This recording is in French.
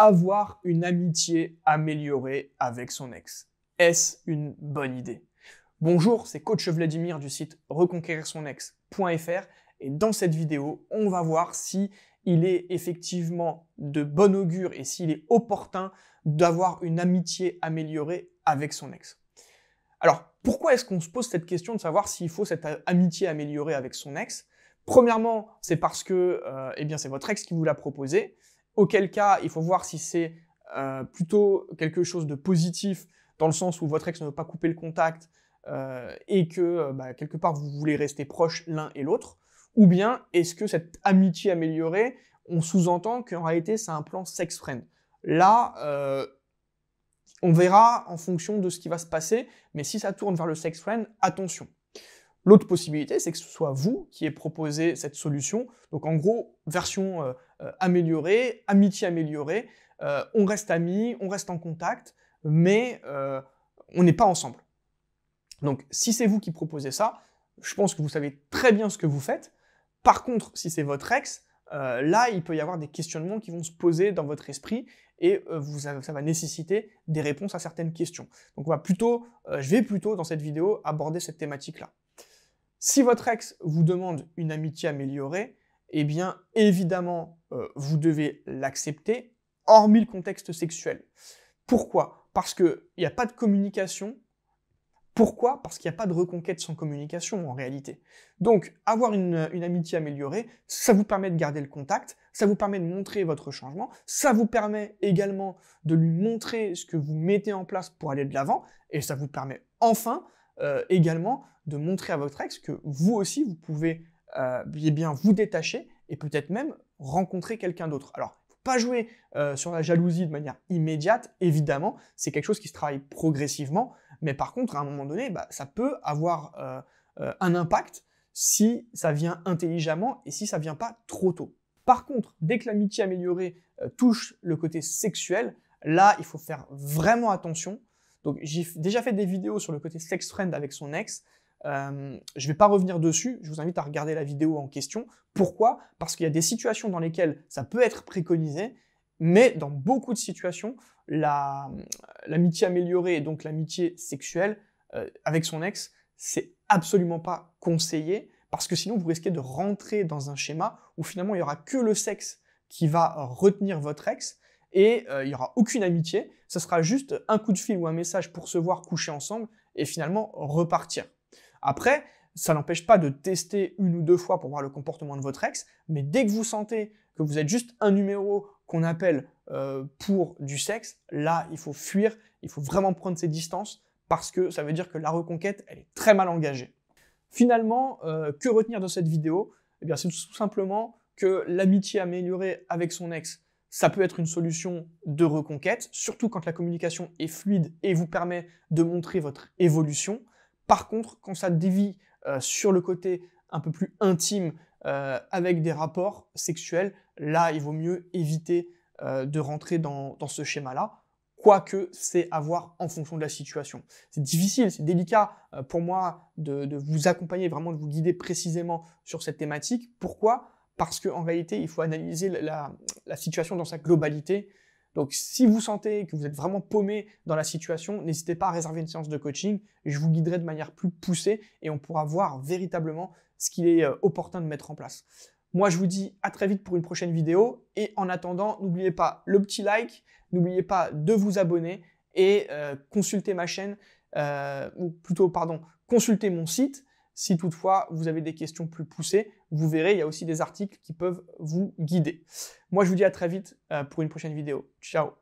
Avoir une amitié améliorée avec son ex. Est-ce une bonne idée? Bonjour, c'est coach Vladimir du site reconquérir-son-ex.fr et dans cette vidéo, on va voir si il est effectivement de bon augure et s'il est opportun d'avoir une amitié améliorée avec son ex. Alors, pourquoi est-ce qu'on se pose cette question de savoir s'il faut cette amitié améliorée avec son ex? Premièrement, c'est parce que c'est votre ex qui vous l'a proposé, auquel cas, il faut voir si c'est plutôt quelque chose de positif, dans le sens où votre ex ne veut pas couper le contact et que quelque part vous voulez rester proches l'un et l'autre, ou bien est-ce que cette amitié améliorée, on sous-entend qu'en réalité c'est un plan sex-friend. Là, on verra en fonction de ce qui va se passer, mais si ça tourne vers le sex-friend, attention. L'autre possibilité, c'est que ce soit vous qui ayez proposé cette solution. Donc en gros, version améliorée, amitié améliorée, on reste amis, on reste en contact, mais on n'est pas ensemble. Donc si c'est vous qui proposez ça, je pense que vous savez très bien ce que vous faites. Par contre, si c'est votre ex, là, il peut y avoir des questionnements qui vont se poser dans votre esprit et ça va nécessiter des réponses à certaines questions. Donc je vais plutôt dans cette vidéo aborder cette thématique-là. Si votre ex vous demande une amitié améliorée, eh bien évidemment vous devez l'accepter, hormis le contexte sexuel. Pourquoi? Parce qu'il n'y a pas de communication. Pourquoi? Parce qu'il n'y a pas de reconquête sans communication en réalité. Donc avoir une amitié améliorée, ça vous permet de garder le contact, ça vous permet de montrer votre changement, ça vous permet également de lui montrer ce que vous mettez en place pour aller de l'avant, et ça vous permet enfin également de montrer à votre ex que vous aussi, vous pouvez vous détacher et peut-être même rencontrer quelqu'un d'autre. Alors, il ne faut pas jouer sur la jalousie de manière immédiate, évidemment, c'est quelque chose qui se travaille progressivement, mais par contre, à un moment donné, ça peut avoir un impact si ça vient intelligemment et si ça vient pas trop tôt. Par contre, dès que l'amitié améliorée touche le côté sexuel, là, il faut faire vraiment attention. Donc, j'ai déjà fait des vidéos sur le côté sex-friend avec son ex. Je ne vais pas revenir dessus, je vous invite à regarder la vidéo en question. Pourquoi? Parce qu'il y a des situations dans lesquelles ça peut être préconisé, mais dans beaucoup de situations, l'amitié améliorée et donc l'amitié sexuelle avec son ex, c'est absolument pas conseillé, parce que sinon vous risquez de rentrer dans un schéma où finalement il n'y aura que le sexe qui va retenir votre ex, et il n'y aura aucune amitié, ce sera juste un coup de fil ou un message pour se voir coucher ensemble, et finalement repartir. Après, ça n'empêche pas de tester une ou deux fois pour voir le comportement de votre ex, mais dès que vous sentez que vous êtes juste un numéro qu'on appelle pour du sexe, là, il faut fuir, il faut vraiment prendre ses distances, parce que ça veut dire que la reconquête, elle est très mal engagée. Finalement, que retenir de cette vidéo? Eh bien, c'est tout simplement que l'amitié améliorée avec son ex, ça peut être une solution de reconquête, surtout quand la communication est fluide et vous permet de montrer votre évolution. Par contre, quand ça dévie sur le côté un peu plus intime avec des rapports sexuels, là, il vaut mieux éviter de rentrer dans ce schéma-là, quoique c'est à voir en fonction de la situation. C'est difficile, c'est délicat pour moi de vous accompagner, vraiment de vous guider précisément sur cette thématique. Pourquoi? Parce qu'en réalité, il faut analyser la situation dans sa globalité. Donc, si vous sentez que vous êtes vraiment paumé dans la situation, n'hésitez pas à réserver une séance de coaching. Je vous guiderai de manière plus poussée et on pourra voir véritablement ce qu'il est opportun de mettre en place. Moi, je vous dis à très vite pour une prochaine vidéo. Et en attendant, n'oubliez pas le petit like, n'oubliez pas de vous abonner et consulter ma chaîne, consulter mon site. Si toutefois vous avez des questions plus poussées, vous verrez, il y a aussi des articles qui peuvent vous guider. Moi, je vous dis à très vite pour une prochaine vidéo. Ciao!